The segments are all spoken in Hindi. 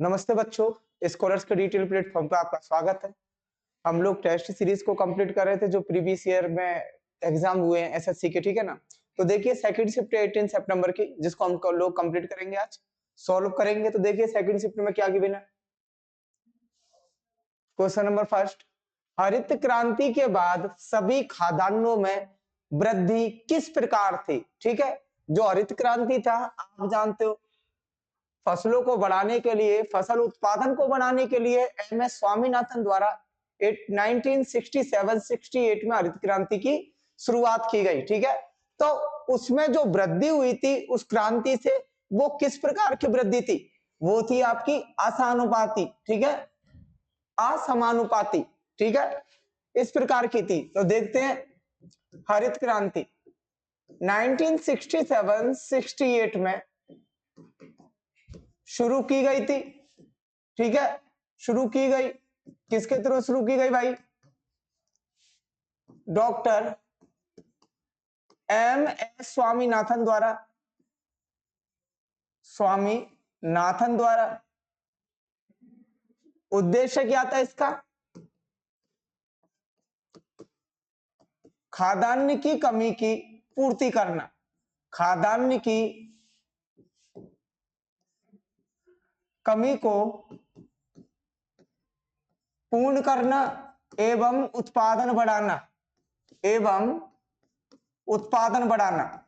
नमस्ते बच्चों, स्कॉलर्स के डिटेल प्लेटफॉर्म पर आपका स्वागत है। हम लोग टेस्ट सीरीज को कंप्लीट कर रहे थे जो प्रीवियस ईयर में एग्जाम हुए हैं एसएससी के, ठीक है ना। तो देखिए सेकंड शिफ्ट 18 सितंबर की, जिसको हम लोग कंप्लीट करेंगे, आज सॉल्व करेंगे। तो देखिए सेकंड शिफ्ट में क्या गिवन है। क्वेश्चन नंबर फर्स्ट, हरित क्रांति के बाद सभी खाद्यान्नों में वृद्धि किस प्रकार थी। ठीक है, जो हरित क्रांति था आप जानते हो, फसलों को बढ़ाने के लिए, फसल उत्पादन को बढ़ाने के लिए एमएस स्वामीनाथन द्वारा 1967-68 में हरित क्रांति की शुरुआत की गई। ठीक है, तो उसमें जो वृद्धि हुई थी उस क्रांति से, वो किस प्रकार की वृद्धि थी? वो थी आपकी असमानुपाती। ठीक है, असमानुपाती। ठीक है, इस प्रकार की थी। तो देखते हैं, हरित क्रांति 1967-68 में शुरू की गई थी। ठीक है, शुरू की गई, किसके थ्रू शुरू की गई भाई? डॉक्टर एम एस स्वामीनाथन द्वारा। स्वामीनाथन द्वारा। उद्देश्य क्या था इसका? खाद्यान्न की कमी की पूर्ति करना, खाद्यान्न की कमी को पूर्ण करना एवं उत्पादन बढ़ाना, एवं उत्पादन बढ़ाना।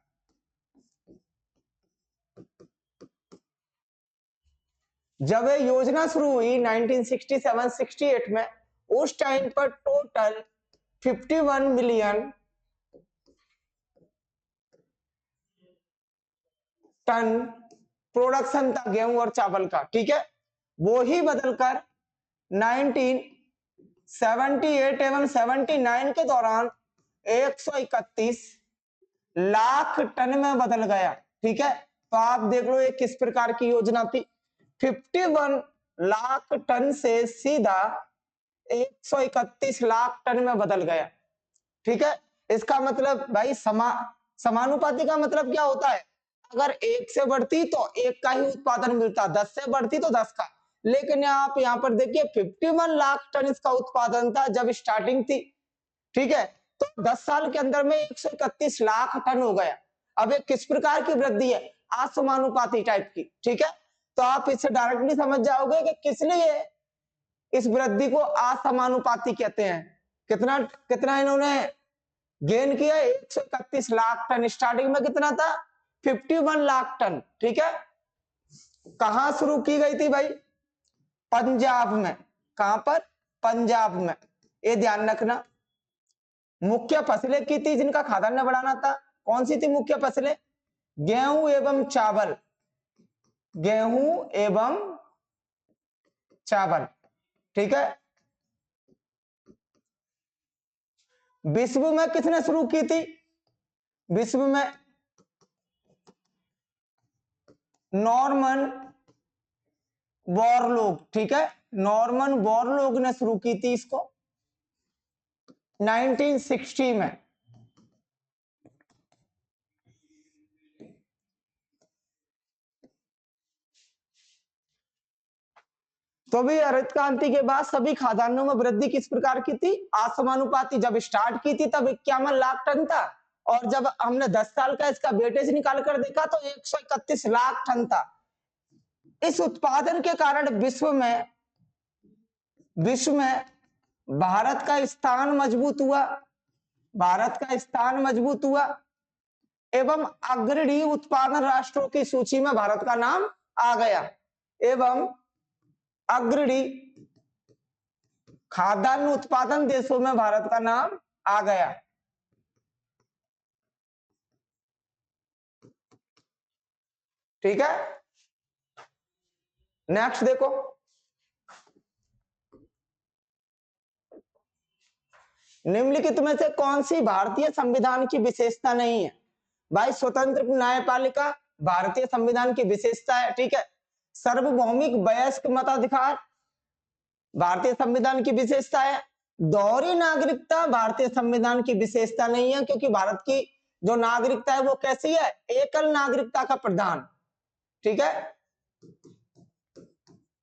जब ये योजना शुरू हुई 1967-68 में, उस टाइम पर टोटल 51 मिलियन टन प्रोडक्शन था गेहूं और चावल का। ठीक है, वो ही बदलकर 1978 एवं 79 के दौरान 131 लाख टन में बदल गया। ठीक है, तो आप देख लो ये किस प्रकार की योजना थी। 51 लाख टन से सीधा 131 लाख टन में बदल गया। ठीक है, इसका मतलब भाई समानुपाती का मतलब क्या होता है? अगर 1 से बढ़ती तो 1 का ही उत्पादन मिलता, 10 से बढ़ती तो 10 का। लेकिन आप यहाँ पर देखिए 51 लाख टन इसका उत्पादन था जब स्टार्टिंग थी। ठीक है, तो 10 साल के अंदर में 131 लाख टन हो गया। अब ये किस प्रकार की वृद्धि है? असमानुपाती टाइप की। ठीक है, तो आप इससे डायरेक्टली समझ जाओगे कि किस लिए इस वृद्धि को असमानुपाती कहते हैं। कितना कितना इन्होंने गेन किया? 131 लाख टन। स्टार्टिंग में कितना था? 51 लाख टन। ठीक है, कहां शुरू की गई थी भाई? पंजाब में। कहां पर? पंजाब में। ये ध्यान रखना। मुख्य फसलें की थी जिनका खाद्यान्न बढ़ाना था। कौन सी थी मुख्य फसलें? गेहूं एवं चावल। गेहूं एवं चावल। ठीक है, विश्व में किसने शुरू की थी? विश्व में नॉर्मन बोरलॉग। ठीक है, नॉर्मन बोरलॉग ने शुरू की थी इसको 1960 में। तो भी हरित क्रांति के बाद सभी खाद्यान्नों में वृद्धि किस प्रकार की थी? असमानुपाती। जब स्टार्ट की थी तब 51 लाख टन था, और जब हमने 10 साल का इसका वेटेज निकाल कर देखा तो 131 लाख टन था। इस उत्पादन के कारण विश्व में भारत का स्थान मजबूत हुआ। भारत का स्थान मजबूत हुआ एवं अग्रणी उत्पादन राष्ट्रों की सूची में भारत का नाम आ गया, एवं अग्रणी खाद्यान्न उत्पादन देशों में भारत का नाम आ गया। ठीक है, नेक्स्ट देखो, निम्नलिखित में से कौन सी भारतीय संविधान की विशेषता नहीं है? भाई स्वतंत्र न्यायपालिका भारतीय संविधान की विशेषता है। ठीक है, सार्वभौमिक वयस्क मताधिकार भारतीय संविधान की विशेषता है। दोहरी नागरिकता भारतीय संविधान की विशेषता नहीं है, क्योंकि भारत की जो नागरिकता है वो कैसी है? एकल नागरिकता का प्रधान। ठीक है,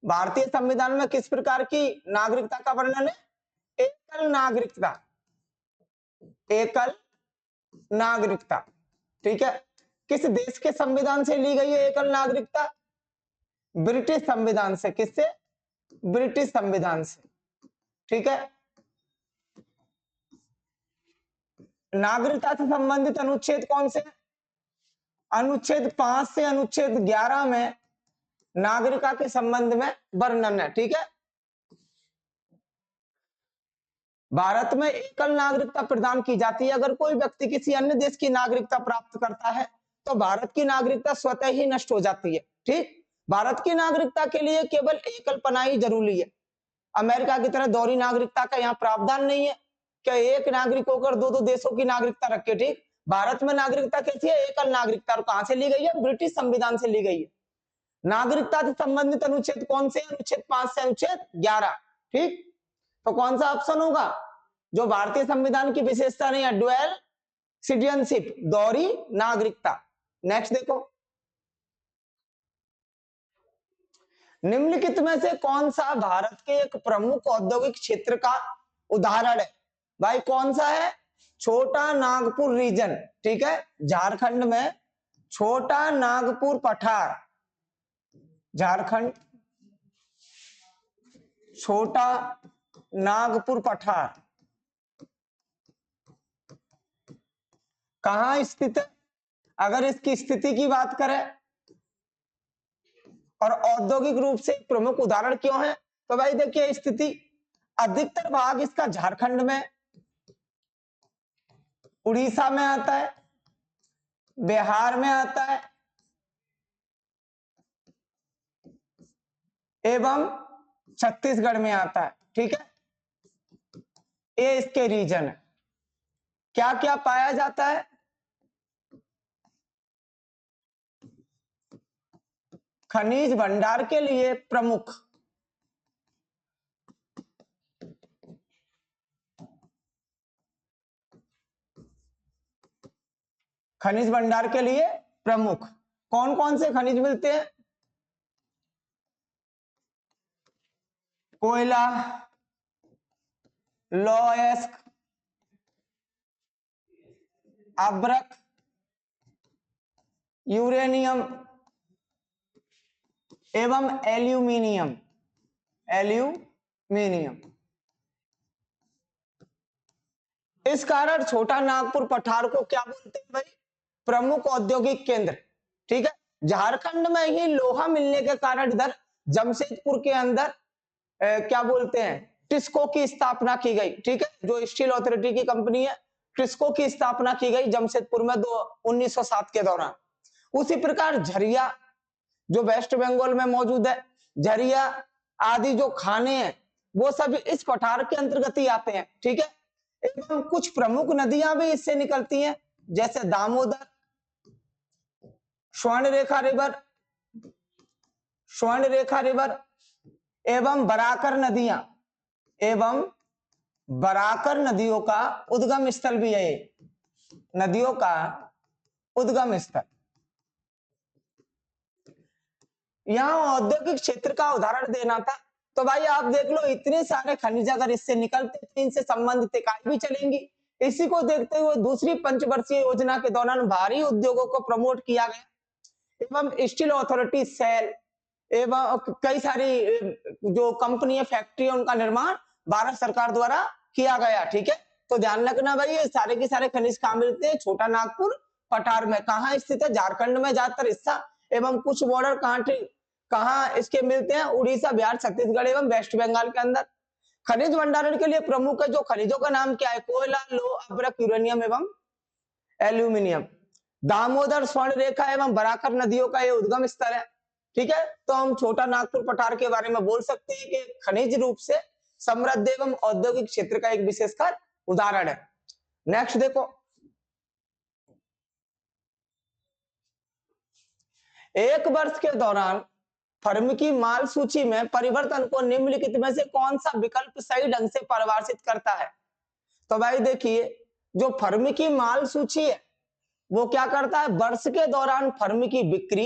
भारतीय संविधान में किस प्रकार की नागरिकता का वर्णन है? एकल नागरिकता, एकल नागरिकता। ठीक है, किस देश के संविधान से ली गई है एकल नागरिकता? ब्रिटिश संविधान से। किससे? ब्रिटिश संविधान से। ठीक है, नागरिकता से संबंधित अनुच्छेद कौन से? अनुच्छेद 5 से अनुच्छेद 11 में नागरिकता के संबंध में वर्णन है। ठीक है, भारत में एकल नागरिकता प्रदान की जाती है। अगर कोई व्यक्ति किसी अन्य देश की नागरिकता प्राप्त करता है तो भारत की नागरिकता स्वतः ही नष्ट हो जाती है। ठीक, भारत की नागरिकता के लिए केवल एकलपना ही जरूरी है। अमेरिका की तरह दोहरी नागरिकता का यहाँ प्रावधान नहीं है कि एक नागरिक होकर दो दो देशों की नागरिकता रखे। ठीक, भारत में नागरिकता कैसी है? एकल नागरिकता। और कहां से ली गई है? ब्रिटिश संविधान से ली गई है। नागरिकता से संबंधित अनुच्छेद कौन से? अनुच्छेद 5 से अनुच्छेद 11। ठीक, तो कौन सा ऑप्शन होगा? जो भारतीय संविधान की विशेषता नहीं है, ड्यूअल सिटीजनशिप, दोहरी नागरिकता। नेक्स्ट देखो, निम्नलिखित में से कौन सा भारत के एक प्रमुख औद्योगिक क्षेत्र का उदाहरण है? भाई कौन सा है? छोटा नागपुर रीजन। ठीक है, झारखंड में छोटा नागपुर पठार, झारखंड छोटा नागपुर पठार कहां स्थित है? अगर इसकी स्थिति की बात करें और औद्योगिक रूप से प्रमुख उदाहरण क्यों है, तो भाई देखिए स्थिति अधिकतर भाग इसका झारखंड में, उड़ीसा में आता है, बिहार में आता है एवं छत्तीसगढ़ में आता है। ठीक है, ये इसके रीजन है। क्या क्या पाया जाता है? खनिज भंडार के लिए प्रमुख, खनिज भंडार के लिए प्रमुख कौन कौन से खनिज मिलते हैं? कोयला, लौह, अभ्रक, यूरेनियम एवं एल्यूमिनियम। एल्यूमिनियम। इस कारण छोटा नागपुर पठार को क्या बोलते हैं भाई? प्रमुख औद्योगिक केंद्र। ठीक है, झारखंड में ही लोहा मिलने के कारण इधर जमशेदपुर के अंदर क्या बोलते हैं, टिस्को की स्थापना की गई। ठीक है, जो स्टील अथॉरिटी की कंपनी है, टिस्को की स्थापना की गई जमशेदपुर में 1907 के दौरान। उसी प्रकार झरिया जो वेस्ट बंगाल में मौजूद है, झरिया आदि जो खाने हैं वो सब इस पठार के अंतर्गत ही आते हैं। ठीक है, एवं कुछ प्रमुख नदियां भी इससे निकलती हैं, जैसे दामोदर, स्वर्णरेखा रिवर, स्वर्णरेखा रिवर एवं बराकर नदियां, एवं बराकर नदियों का उद्गम स्थल भी है। नदियों का उद्गम स्थल। यहां औद्योगिक क्षेत्र का उदाहरण देना था, तो भाई आप देख लो इतने सारे खनिज अगर इससे निकलते तो इनसे संबंधित इकाई भी चलेंगी। इसी को देखते हुए दूसरी पंचवर्षीय योजना के दौरान भारी उद्योगों को प्रमोट किया गया एवं स्टील अथॉरिटी, सेल एवं कई सारी जो कंपनी है, फैक्ट्री है, उनका निर्माण भारत सरकार द्वारा किया गया। ठीक है, तो ध्यान रखना भाई ये सारे के सारे खनिज कहाँ मिलते हैं? छोटा नागपुर पठार में। कहाँ स्थित है? झारखंड में ज्यादातर हिस्सा एवं कुछ बॉर्डर कहाँ इसके मिलते हैं? उड़ीसा, बिहार, छत्तीसगढ़ एवं वेस्ट बंगाल के अंदर। खनिज भंडारण के लिए प्रमुख है जो खनिजों का नाम क्या है? कोयला, लोह, अभ्रक, यूरेनियम एवं एल्यूमिनियम। दामोदर, स्वर्ण रेखा एवं बराकर नदियों का यह उद्गम स्थल है। ठीक है, तो हम छोटा नागपुर पठार के बारे में बोल सकते हैं कि खनिज रूप से समृद्ध एवं औद्योगिक क्षेत्र का एक विशेषकर उदाहरण है। नेक्स्ट देखो, एक वर्ष के दौरान फर्म की माल सूची में परिवर्तन को निम्नलिखित में से कौन सा विकल्प सही ढंग से परिभाषित करता है? तो भाई देखिए, जो फर्म की माल सूची है वो क्या करता है? वर्ष के दौरान फर्म की बिक्री,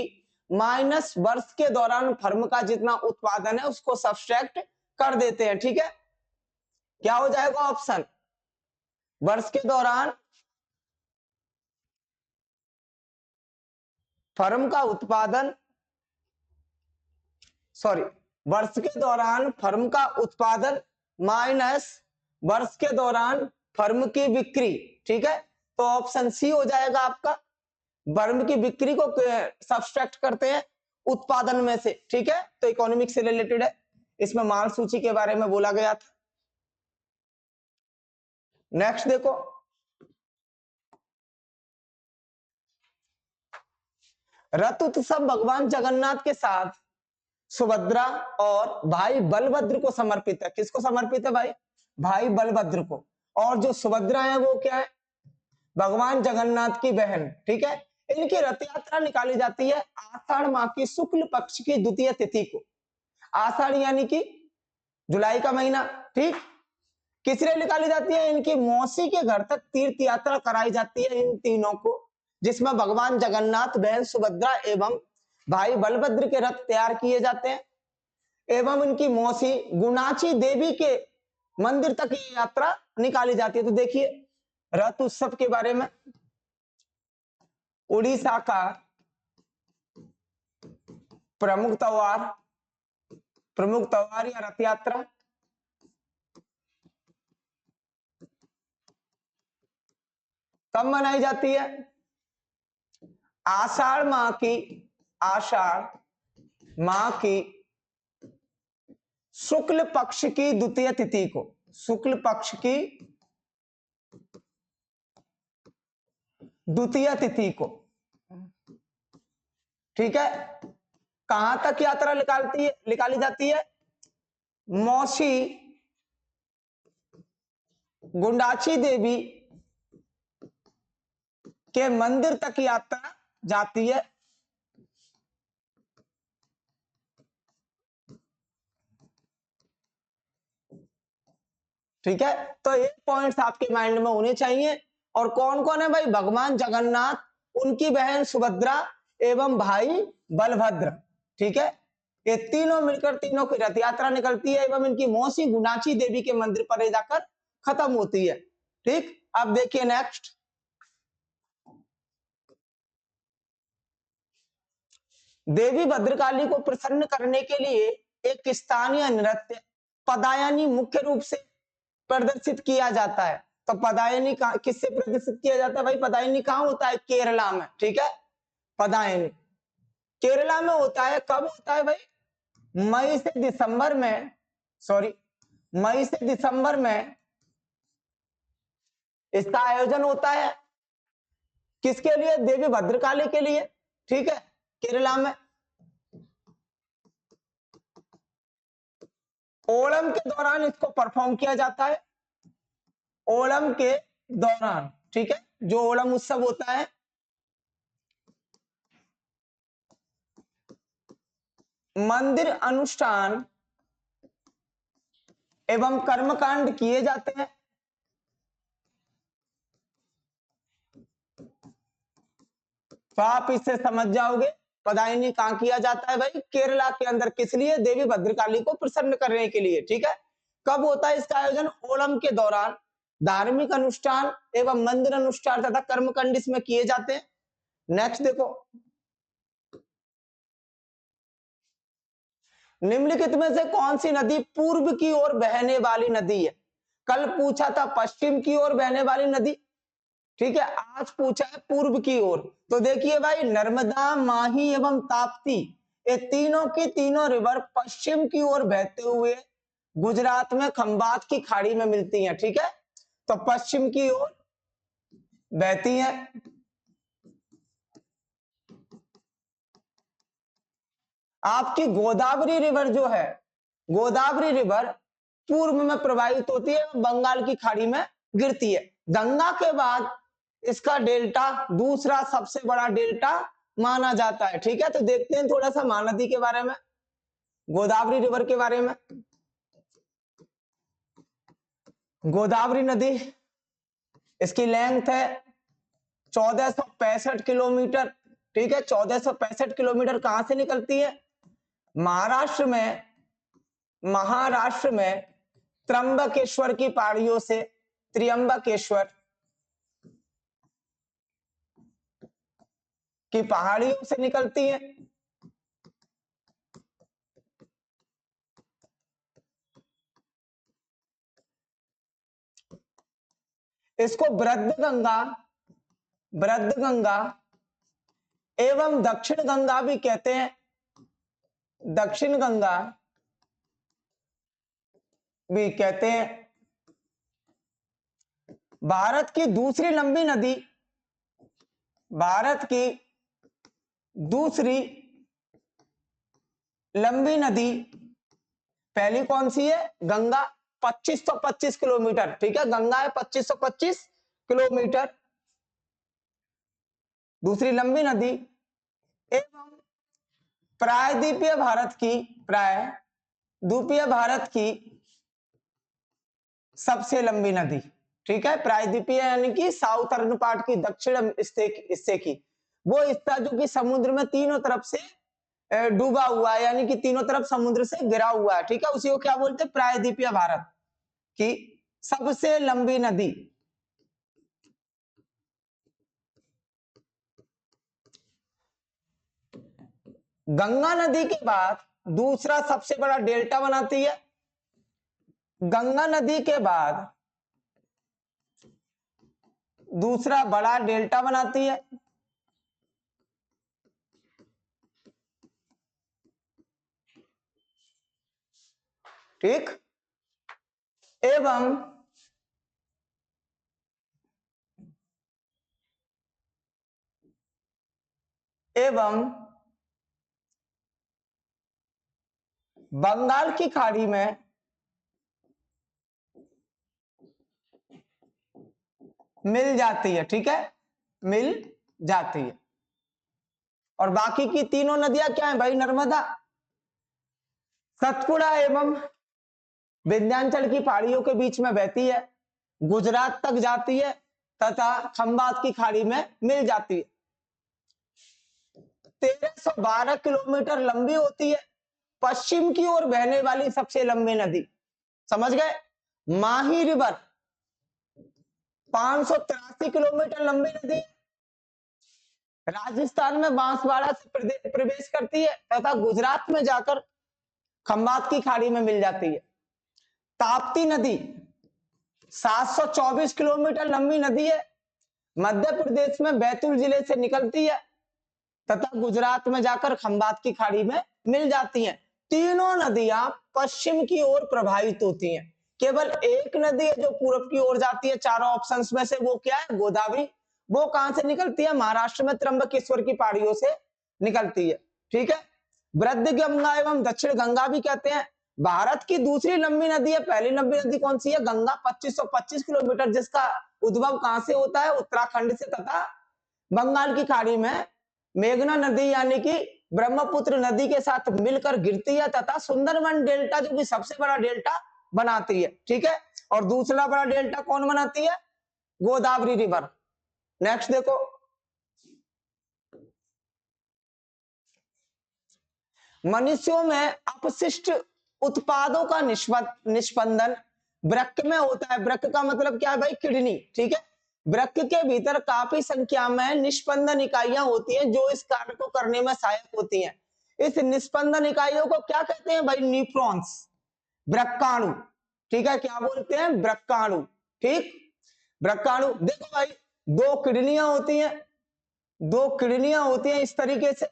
माइनस वर्ष के दौरान फर्म का जितना उत्पादन है उसको सब्सट्रैक्ट कर देते हैं। ठीक है, क्या हो जाएगा ऑप्शन, वर्ष के दौरान फर्म का उत्पादन, सॉरी, वर्ष के दौरान फर्म का उत्पादन माइनस वर्ष के दौरान फर्म की बिक्री। ठीक है, तो ऑप्शन सी हो जाएगा आपका, फर्म की बिक्री को सब्सट्रैक्ट करते हैं उत्पादन में से। ठीक है, तो इकोनॉमिक से रिलेटेड है, इसमें माल सूची के बारे में बोला गया था। नेक्स्ट देखो, रथ उत्सव भगवान जगन्नाथ के साथ सुभद्रा और भाई बलभद्र को समर्पित है। किसको समर्पित है भाई, भाई बलभद्र को। और जो सुभद्रा है वो क्या है, भगवान जगन्नाथ की बहन। ठीक है, इनकी रथ यात्रा निकाली जाती है आषाढ़ माह की शुक्ल पक्ष की द्वितीय तिथि को। आषाढ़ यानी कि जुलाई का महीना। ठीक, किस लिए निकाली जाती है, इनकी मौसी के घर तक तीर्थ यात्रा कराई जाती है इन तीनों को, जिसमें भगवान जगन्नाथ, बहन सुभद्रा एवं भाई बलभद्र के रथ तैयार किए जाते हैं, एवं इनकी मौसी गुणाची देवी के मंदिर तक ये यात्रा निकाली जाती है। तो देखिए रथ उत्सव के बारे में, उड़ीसा का प्रमुख त्योहार या रथ यात्रा कब मनाई जाती है, आषाढ़ माह की शुक्ल पक्ष की द्वितीय तिथि को, शुक्ल पक्ष की द्वितीय तिथि को। ठीक है, कहां तक यात्रा निकाली जाती है, मौसी गुंडाची देवी के मंदिर तक यात्रा जाती है। ठीक है, तो ये पॉइंट्स आपके माइंड में होने चाहिए। और कौन कौन है भाई, भगवान जगन्नाथ, उनकी बहन सुभद्रा एवं भाई बलभद्र। ठीक है, ये तीनों मिलकर तीनों की रथ यात्रा निकलती है एवं इनकी मौसी गुणाची देवी के मंदिर पर जाकर खत्म होती है। ठीक, अब देखिए नेक्स्ट, देवी भद्रकाली को प्रसन्न करने के लिए एक स्थानीय नृत्य पदायनी मुख्य रूप से प्रदर्शित किया जाता है। तो पदायनी किससे प्रदर्शित किया जाता है भाई, पदायनी कहां होता है, केरला में। ठीक है, पदायनी केरला में होता है। कब होता है भाई, मई से दिसंबर में, मई से दिसंबर में इसका आयोजन होता है। किसके लिए, देवी भद्रकाली के लिए। ठीक है, केरला में ओणम के दौरान इसको परफॉर्म किया जाता है, ओणम के दौरान। ठीक है, जो ओणम उत्सव होता है, मंदिर अनुष्ठान एवं कर्मकांड किए जाते हैं। तो आप इससे समझ जाओगे पदायनी कहां किया जाता है भाई, केरला के अंदर। किस लिए, देवी भद्रकाली को प्रसन्न करने के लिए। ठीक है, कब होता है इसका आयोजन, ओणम के दौरान धार्मिक अनुष्ठान एवं मंदिर अनुष्ठान तथा कर्मकांड इसमें किए जाते हैं। नेक्स्ट देखो, निम्नलिखित में से कौन सी नदी पूर्व की ओर बहने वाली नदी है। कल पूछा था पश्चिम की ओर बहने वाली नदी। ठीक है, आज पूछा है पूर्व की ओर। तो देखिए भाई, नर्मदा, माही एवं ताप्ती, ये तीनों की तीनों रिवर पश्चिम की ओर बहते हुए गुजरात में खंबात की खाड़ी में मिलती हैं। ठीक है, तो पश्चिम की ओर बहती हैं। आपकी गोदावरी रिवर जो है, गोदावरी रिवर पूर्व में प्रवाहित होती है, बंगाल की खाड़ी में गिरती है। गंगा के बाद इसका डेल्टा दूसरा सबसे बड़ा डेल्टा माना जाता है। ठीक है, तो देखते हैं थोड़ा सा महानदी के बारे में, गोदावरी रिवर के बारे में। गोदावरी नदी, इसकी लेंथ है 1465 किलोमीटर। ठीक है, 1465 किलोमीटर कहां से निकलती है? महाराष्ट्र में त्र्यंबकेश्वर की पहाड़ियों से, त्र्यंबकेश्वर की पहाड़ियों से निकलती है। इसको वृद्ध गंगा एवं दक्षिण गंगा भी कहते हैं, दक्षिण गंगा भी कहते हैं। भारत की दूसरी लंबी नदी, भारत की दूसरी लंबी नदी पहली कौन सी है? गंगा, 2525 किलोमीटर, ठीक है, गंगा है 2525 किलोमीटर दूसरी लंबी नदी, एवं प्रायद्वीपीय भारत की सबसे लंबी नदी, ठीक है, प्रायद्वीपीय यानी कि साउथर्न पार्ट की, दक्षिण हिस्से की वो हिस्सा जो कि समुद्र में तीनों तरफ से डूबा हुआ है, यानी कि तीनों तरफ समुद्र से घिरा हुआ है, ठीक है, उसी को क्या बोलते हैं? प्रायद्वीपीय भारत की सबसे लंबी नदी। गंगा नदी के बाद दूसरा सबसे बड़ा डेल्टा बनाती है, गंगा नदी के बाद दूसरा बड़ा डेल्टा बनाती है, ठीक, एवं बंगाल की खाड़ी में मिल जाती है, ठीक है, मिल जाती है। और बाकी की तीनों नदियां क्या है भाई? नर्मदा, सतपुड़ा एवं विंध्याचल की पहाड़ियों के बीच में बहती है, गुजरात तक जाती है तथा खंबात की खाड़ी में मिल जाती है। 1312 किलोमीटर लंबी होती है, पश्चिम की ओर बहने वाली सबसे लंबी नदी, समझ गए? माही रिवर 583 किलोमीटर लंबी नदी, राजस्थान में बांसवाड़ा से प्रवेश करती है तथा गुजरात में जाकर खंबात की खाड़ी में मिल जाती है। ताप्ती नदी 724 किलोमीटर लंबी नदी है, मध्य प्रदेश में बैतूल जिले से निकलती है तथा गुजरात में जाकर खंबात की खाड़ी में मिल जाती हैं। तीनों नदियां पश्चिम की ओर प्रवाहित होती हैं, केवल एक नदी है जो पूरब की ओर जाती है चारों ऑप्शंस में से, वो क्या है? गोदावरी। वो कहां से निकलती है? महाराष्ट्र में त्र्यंबकेश्वर की पहाड़ियों से निकलती है, ठीक है। वृद्ध गंगा एवं दक्षिण गंगा भी कहते हैं। भारत की दूसरी लंबी नदी है, पहली लंबी नदी कौन सी है? गंगा 2525 किलोमीटर, जिसका उद्भव कहां से होता है? उत्तराखंड से तथा बंगाल की खाड़ी में मेघना नदी यानी कि ब्रह्मपुत्र नदी के साथ मिलकर गिरती है तथा सुंदरबन डेल्टा जो कि सबसे बड़ा डेल्टा बनाती है, ठीक है। और दूसरा बड़ा डेल्टा कौन बनाती है? गोदावरी रिवर। नेक्स्ट देखो, मनुष्यों में अपशिष्ट उत्पादों का निष्पंदन वृक्क में होता है। वृक्क का मतलब क्या है भाई? किडनी, ठीक है। वृक्क के भीतर काफी संख्या में निष्पंदन इकाइयां होती हैं जो इस कार्य को करने में सहायक होती हैं। इस निष्पंदन इकाइयों को क्या कहते हैं भाई? न्यूफ्रॉन्स, वृक्काणु, ठीक है। क्या बोलते हैं? वृक्काणु, ठीक, वृक्काणु। देखो भाई, दो किडनियां होती हैं, दो किडनियां होती हैं इस तरीके से,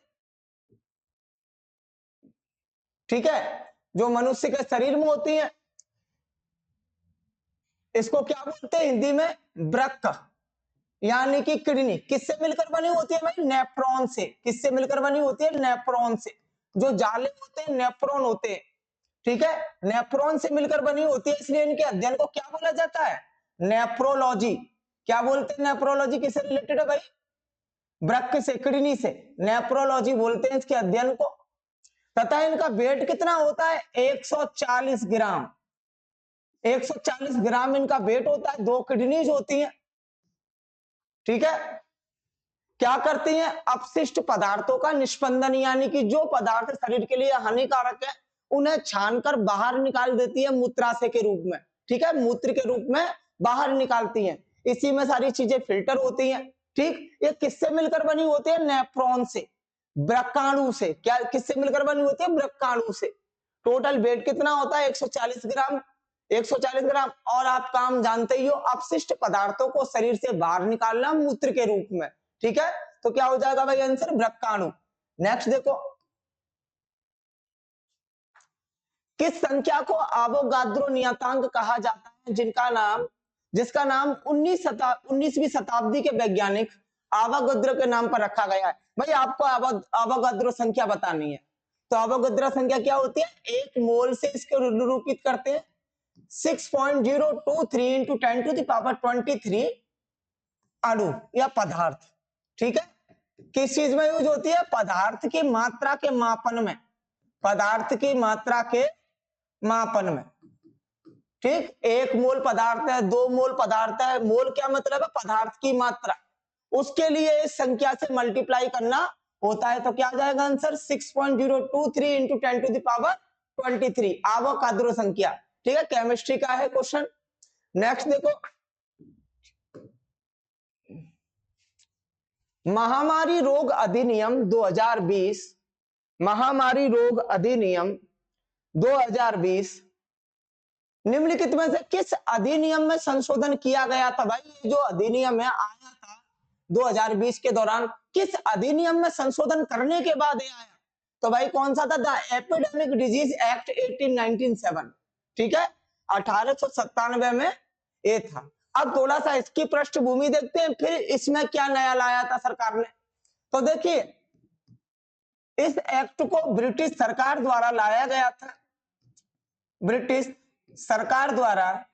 ठीक है, जो मनुष्य के शरीर में होती है। इसको क्या बोलते हैं हिंदी में? वृक्क, यानी कि किडनी। किससे मिलकर बनी होती है भाई? नेफ्रॉन से। किससे मिलकर बनी होती है? नेफ्रॉन से। जो जाले होते हैं नेफ्रॉन होते हैं, ठीक है, नेफ्रॉन से मिलकर बनी होती है, इसलिए इनके अध्ययन को क्या बोला जाता है? नेफ्रोलॉजी। क्या बोलते हैं? नेफ्रोलॉजी किससे रिलेटेड है भाई? वृक्क से, किडनी से। नेफ्रोलॉजी बोलते हैं इसके अध्ययन को। तथा इनका वेट कितना होता है? 140 ग्राम, 140 ग्राम इनका वेट होता है। दो किडनीज होती हैं, ठीक है। क्या करती हैं? अपशिष्ट पदार्थों का निष्पंदन, यानी कि जो पदार्थ शरीर के लिए हानिकारक है उन्हें छानकर बाहर निकाल देती है मूत्राशय के रूप में। ठीक है, मूत्र के रूप में बाहर निकालती हैं। इसी में सारी चीजें फिल्टर होती हैं। ठीक, ये किससे मिलकर बनी होती है? नेफ्रॉन से, वृक्काणु से। क्या किससे मिलकर बनी होती है? वृक्काणु से। टोटल वेट कितना होता है? 140 ग्राम। 140 ग्राम। और आप काम जानते ही हो, अपशिष्ट पदार्थों को शरीर से बाहर निकालना मूत्र के रूप में। ठीक है, तो क्या हो जाएगा भाई आंसर? वृक्काणु। नेक्स्ट देखो, किस संख्या को अवोगाद्रो नियतांक कहा जाता है, जिसका नाम 19वीं शताब्दी के वैज्ञानिक अवोगाद्रो के नाम पर रखा गया है? भाई आपको अवोगाद्रो संख्या बतानी है, तो अवोगाद्रो संख्या क्या होती है? एक मोल से इसको निरूपित करते हैं 6.023 इंटू 10⁻23 अणु या पदार्थ। ठीक है, किस चीज में यूज होती है? पदार्थ की मात्रा के मापन में, पदार्थ की मात्रा के मापन में। ठीक, 1 मोल पदार्थ है, 2 मोल पदार्थ है, मोल क्या मतलब है? पदार्थ की मात्रा। उसके लिए इस संख्या से मल्टीप्लाई करना होता है, तो क्या आ जाएगा आंसर? 6.023 इंटू 10⁻23 अवोगाद्रो संख्या। ठीक है, केमिस्ट्री का है क्वेश्चन। नेक्स्ट देखो, महामारी रोग अधिनियम 2020, महामारी रोग अधिनियम 2020 निम्नलिखित में से किस अधिनियम में संशोधन किया गया था? भाई ये जो अधिनियम है आया था 2020 के दौरान, किस अधिनियम में संशोधन करने के बाद ये आया? तो भाई कौन सा था? The epidemic disease act 1897। ठीक है, 1897 में ये था। अब थोड़ा सा इसकी पृष्ठभूमि देखते हैं, फिर इसमें क्या नया लाया था सरकार ने। तो देखिए, इस एक्ट को ब्रिटिश सरकार द्वारा लाया गया था। ब्रिटिश सरकार द्वारा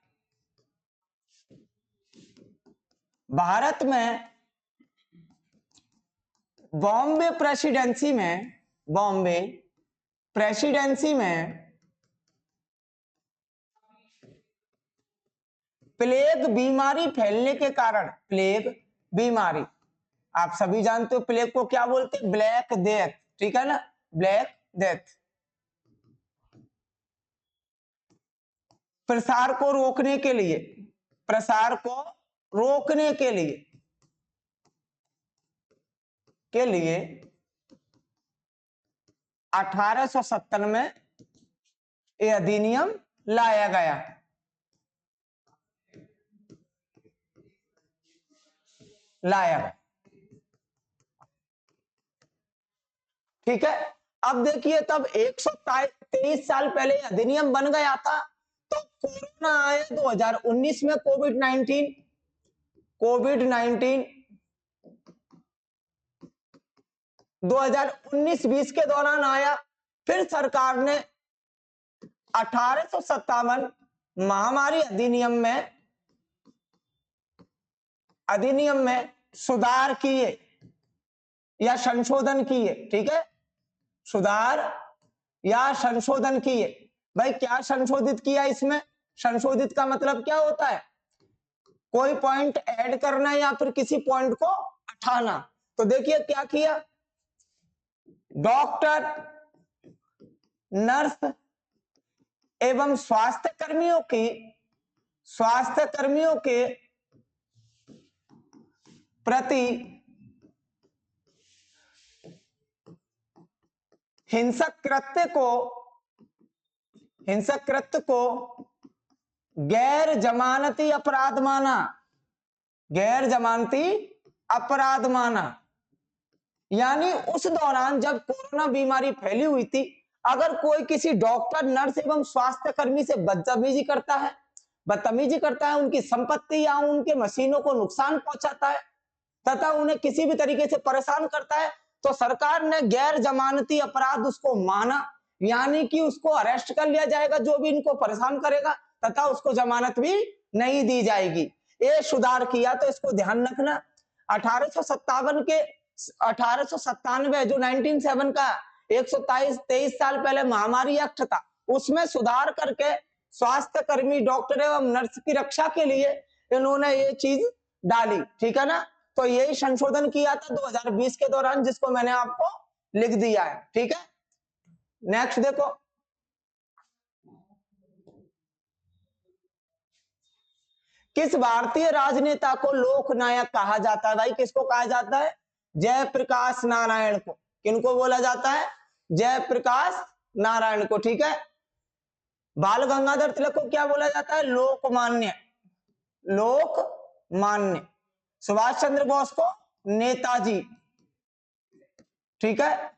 भारत में बॉम्बे प्रेसिडेंसी में प्लेग बीमारी फैलने के कारण, प्लेग बीमारी, आप सभी जानते हो प्लेग को क्या बोलते हैं? Black death. ठीक है ना, ब्लैक डेथ। प्रसार को रोकने के लिए, प्रसार को रोकने के लिए 1870 में यह अधिनियम लाया गया। ठीक है, अब देखिए, तब 123 साल पहले अधिनियम बन गया था, तो कोरोना आया 2019 में, कोविड-19 2019-20 के दौरान आया। फिर सरकार ने 1857 महामारी अधिनियम में सुधार किए या संशोधन किए। ठीक है, सुधार या संशोधन किए। भाई क्या संशोधित किया इसमें? संशोधित का मतलब क्या होता है? कोई पॉइंट ऐड करना या फिर किसी पॉइंट को हटाना। तो देखिए क्या किया, डॉक्टर, नर्स एवं स्वास्थ्य कर्मियों के प्रति हिंसक कृत्य को गैर जमानती अपराध माना। यानी उस दौरान जब कोरोना बीमारी फैली हुई थी, अगर कोई किसी डॉक्टर, नर्स एवं स्वास्थ्य कर्मी से बदतमीजी करता है, उनकी संपत्ति या उनके मशीनों को नुकसान पहुंचाता है तथा उन्हें किसी भी तरीके से परेशान करता है, तो सरकार ने गैर जमानती अपराध उसको माना, यानी कि उसको अरेस्ट कर लिया जाएगा जो भी इनको परेशान करेगा, तथा उसको जमानत भी नहीं दी जाएगी। ये सुधार किया, तो इसको ध्यान रखना। 1897 जो 1907 का 123 साल पहले महामारी एक्ट था, उसमें सुधार करके स्वास्थ्य कर्मी, डॉक्टर एवं नर्स की रक्षा के लिए इन्होंने ये चीज डाली। ठीक है ना, तो यही संशोधन किया था 2020 के दौरान, जिसको मैंने आपको लिख दिया है। ठीक है, नेक्स्ट देखो, किस भारतीय राजनेता को लोकनायक कहा जाता है? भाई किसको कहा जाता है? जयप्रकाश नारायण को। किनको बोला जाता है? जयप्रकाश नारायण को। ठीक है, बाल गंगाधर तिलक को क्या बोला जाता है? लोकमान्य, लोकमान्य। सुभाष चंद्र बोस को नेताजी। ठीक है,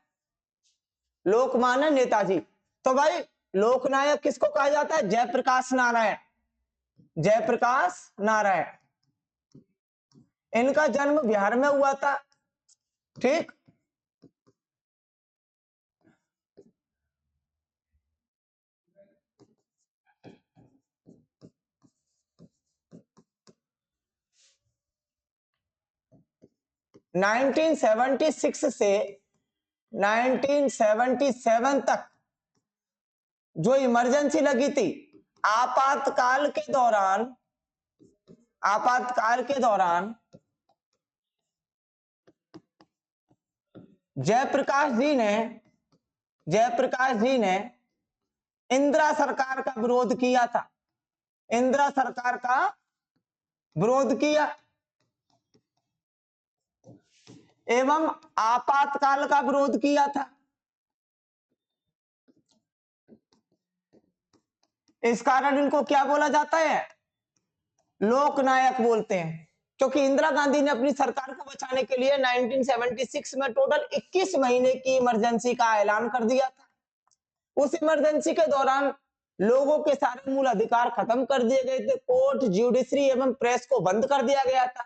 लोकमान्य, नेताजी। तो भाई लोकनायक किसको कहा जाता है? जयप्रकाश नारायण, जयप्रकाश नारायण। इनका जन्म बिहार में हुआ था। ठीक, नाइनटीन 76 से 1977 तक जो इमरजेंसी लगी थी, आपातकाल के दौरान, आपातकाल के दौरान जयप्रकाश जी ने इंदिरा सरकार का विरोध किया था। इंदिरा सरकार का विरोध किया एवं आपातकाल का विरोध किया था। इस कारण इनको क्या बोला जाता है? लोकनायक बोलते हैं। क्योंकि इंदिरा गांधी ने अपनी सरकार को बचाने के लिए 1976 में टोटल 21 महीने की इमरजेंसी का ऐलान कर दिया था। उस इमरजेंसी के दौरान लोगों के सारे मूल अधिकार खत्म कर दिए गए थे। कोर्ट, ज्यूडिशरी एवं प्रेस को बंद कर दिया गया था।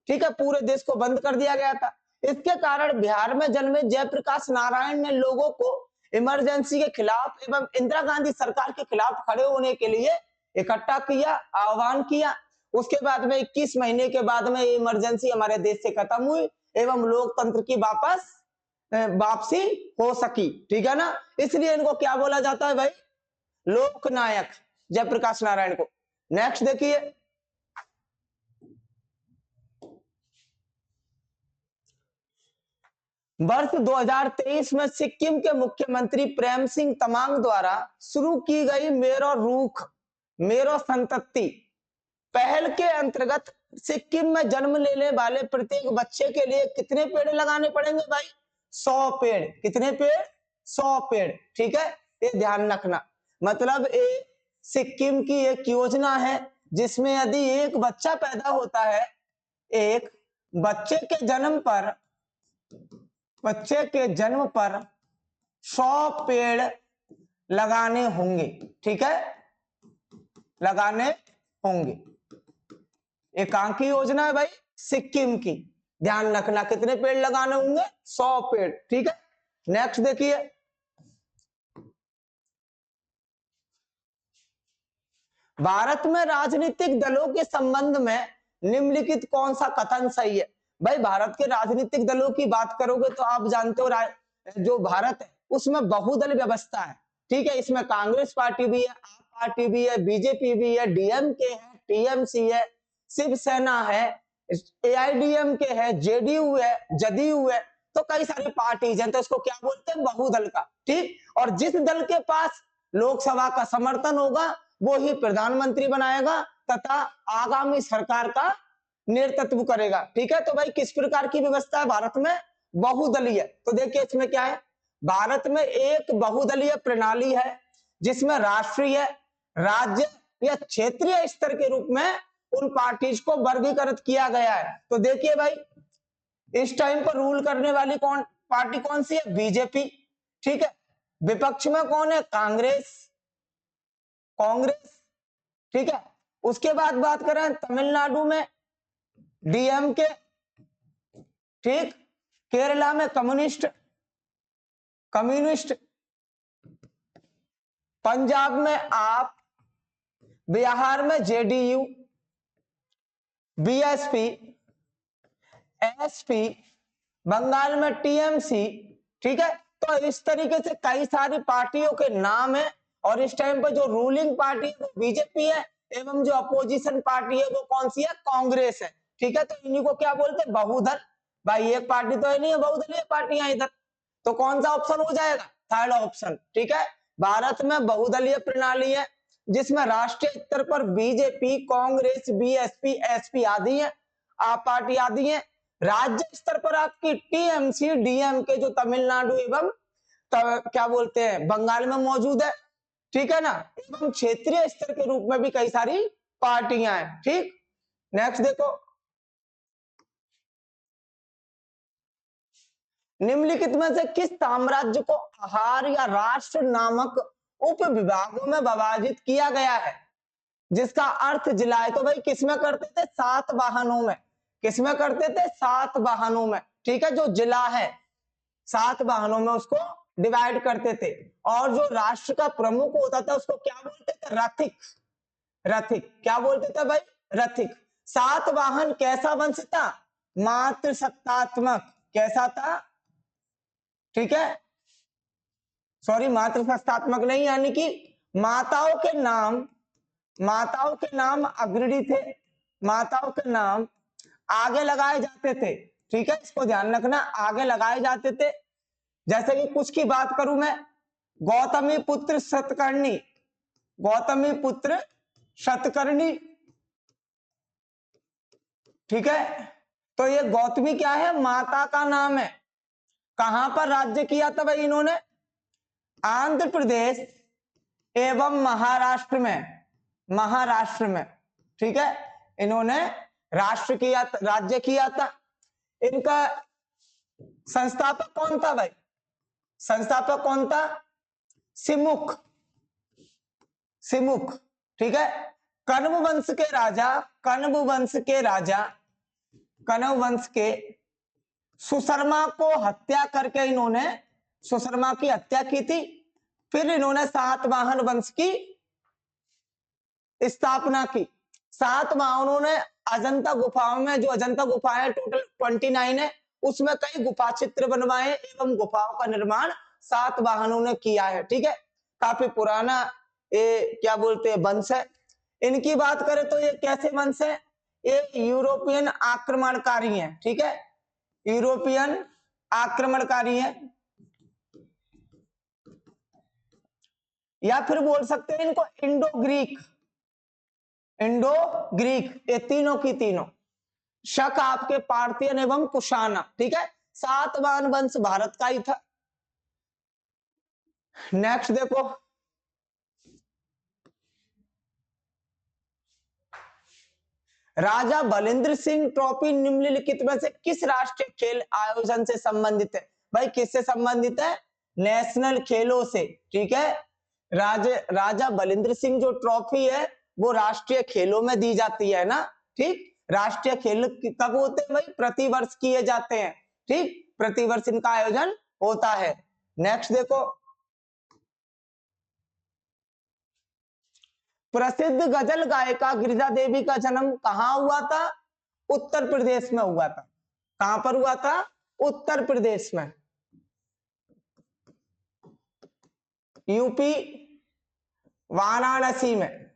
ठीक है, पूरे देश को बंद कर दिया गया था। इसके कारण बिहार में जन्मे जयप्रकाश नारायण ने लोगों को इमरजेंसी के खिलाफ एवं इंदिरा गांधी सरकार के खिलाफ खड़े होने के लिए इकट्ठा किया, आह्वान किया। उसके बाद में 21 महीने के बाद में इमरजेंसी हमारे देश से खत्म हुई एवं लोकतंत्र की वापसी हो सकी। ठीक है ना, इसलिए इनको क्या बोला जाता है भाई? लोकनायक, जयप्रकाश नारायण को। नेक्स्ट देखिए, वर्ष 2023 में सिक्किम के मुख्यमंत्री प्रेम सिंह तमांग द्वारा शुरू की गई मेरो रूख मेरो संतति पहल के अंतर्गत सिक्किम में जन्म लेने वाले प्रत्येक बच्चे के लिए कितने पेड़ लगाने पड़ेंगे भाई? 100 पेड़। कितने पेड़? 100 पेड़। ठीक है, ये ध्यान रखना। मतलब ये सिक्किम की एक योजना है जिसमें यदि एक बच्चा पैदा होता है, एक बच्चे के जन्म पर 100 पेड़ लगाने होंगे। ठीक है, लगाने होंगे। एक कहां की योजना है भाई? सिक्किम की। ध्यान रखना, कितने पेड़ लगाने होंगे? 100 पेड़। ठीक है, नेक्स्ट देखिए, भारत में राजनीतिक दलों के संबंध में निम्नलिखित कौन सा कथन सही है? भाई भारत के राजनीतिक दलों की बात करोगे तो आप जानते हो जो भारत है उसमें बहुदल व्यवस्था है। ठीक है, इसमें कांग्रेस पार्टी भी है, आप पार्टी भी है, बीजेपी भी है, डीएमके है, टीएमसी है, शिवसेना है, एआईडीएमके है, जेडीयू है, जदयू है। तो कई सारी पार्टीज हैं, तो इसको क्या बोलते हैं? बहुदल का। ठीक, और जिस दल के पास लोकसभा का समर्थन होगा वो ही प्रधानमंत्री बनाएगा तथा आगामी सरकार का नेतृत्व करेगा। ठीक है, तो भाई किस प्रकार की व्यवस्था है भारत में? बहुदलीय। तो देखिए इसमें क्या है, भारत में एक बहुदलीय प्रणाली है जिसमें राष्ट्रीय, राज्य या क्षेत्रीय स्तर के रूप में उन पार्टीज को वर्गीकृत किया गया है। तो देखिए भाई, इस टाइम पर रूल करने वाली पार्टी कौन सी है? बीजेपी। ठीक है, विपक्ष में कौन है? कांग्रेस। ठीक है, उसके बाद बात करें तमिलनाडु में डीएमके। ठीक, केरला में कम्युनिस्ट, पंजाब में आप, बिहार में जेडीयू, बीएसपी, एसपी, बंगाल में टीएमसी। ठीक है, तो इस तरीके से कई सारी पार्टियों के नाम है और इस टाइम पर जो रूलिंग पार्टी है वो बीजेपी है एवं जो अपोजिशन पार्टी है वो कौन सी है? कांग्रेस है। ठीक है, तो इन्हीं को क्या बोलते हैं, बहुदल। भाई एक पार्टी तो है नहीं है, बहुदलीय पार्टियां इधर, तो कौन सा ऑप्शन हो जाएगा, थर्ड ऑप्शन। ठीक है, भारत में बहुदलीय प्रणाली है जिसमें राष्ट्रीय स्तर पर बीजेपी, कांग्रेस, बीएसपी, एसपी आदि है, आप पार्टी आदि है। राज्य स्तर पर आपकी टीएमसी, डीएमके जो तमिलनाडु एवं क्या बोलते हैं बंगाल में मौजूद है, ठीक है ना, एवं क्षेत्रीय स्तर के रूप में भी कई सारी पार्टियां हैं। ठीक, नेक्स्ट देखो, निम्नलिखित में से किस साम्राज्य को आहार या राष्ट्र नामक उप विभागों में विभाजित किया गया है, जिसका अर्थ जिला है। तो भाई किसमें करते थे, सातवाहनों में। किसमें करते थे, सातवाहनों में। ठीक है, जो जिला है सातवाहनों में उसको डिवाइड करते थे। और जो राष्ट्र का प्रमुख होता था उसको क्या बोलते थे, रथिक। रथिक क्या बोलते थे भाई, रथिक। सातवाहन कैसा वंश था, मातृ सत्तात्मक। कैसा था, ठीक है, सॉरी मातृ सत्तात्मक नहीं, यानी कि माताओं के नाम, माताओं के नाम अग्रणी थे, माताओं के नाम आगे लगाए जाते थे। ठीक है, इसको ध्यान रखना, आगे लगाए जाते थे। जैसे कि कुछ की बात करूं मैं, गौतमी पुत्र सतकर्णी, गौतमी पुत्र सतकर्णी। ठीक है, तो ये गौतमी क्या है, माता का नाम है। कहां पर राज्य किया था भाई इन्होंने, आंध्र प्रदेश एवं महाराष्ट्र में, महाराष्ट्र में। ठीक है, इन्होंने राष्ट्र किया, राज्य किया था। इनका संस्थापक कौन था भाई, संस्थापक कौन था, सिमुख, सिमुख। ठीक है, कण्व वंश के राजा, कण्व वंश के राजा, कण्व वंश के सुशर्मा को हत्या करके इन्होंने सुशर्मा की हत्या की थी। फिर इन्होंने सातवाहन वंश की स्थापना की। सातवाहनों ने अजंता गुफाओं में, जो अजंता गुफाएं टोटल 29 है, उसमें कई गुफा चित्र बनवाए एवं गुफाओं का निर्माण सातवाहनों ने किया है। ठीक है, काफी पुराना ये क्या बोलते हैं वंश है। इनकी बात करें तो ये कैसे वंश है, ये यूरोपियन आक्रमणकारी है। ठीक है, यूरोपियन आक्रमणकारी है, या फिर बोल सकते हैं इनको इंडो ग्रीक, इंडो ग्रीक। ये तीनों की तीनों, शक आपके पार्थियन एवं कुशाना। ठीक है, सातवाहन वंश भारत का ही था। नेक्स्ट देखो, राजा बलिंद्र सिंह ट्रॉफी निम्नलिखित में से किस राष्ट्रीय खेल आयोजन से संबंधित है। भाई किससे संबंधित है, नेशनल खेलों से। ठीक है, राजा बलिंद्र सिंह जो ट्रॉफी है वो राष्ट्रीय खेलों में दी जाती है ना। ठीक, राष्ट्रीय खेल कब होते हैं भाई, प्रतिवर्ष किए जाते हैं। ठीक, प्रतिवर्ष इनका आयोजन होता है। नेक्स्ट देखो, प्रसिद्ध गजल गायिका गिरिजा देवी का जन्म कहां हुआ था, उत्तर प्रदेश में हुआ था। कहां पर हुआ था, उत्तर प्रदेश में, यूपी वाराणसी में,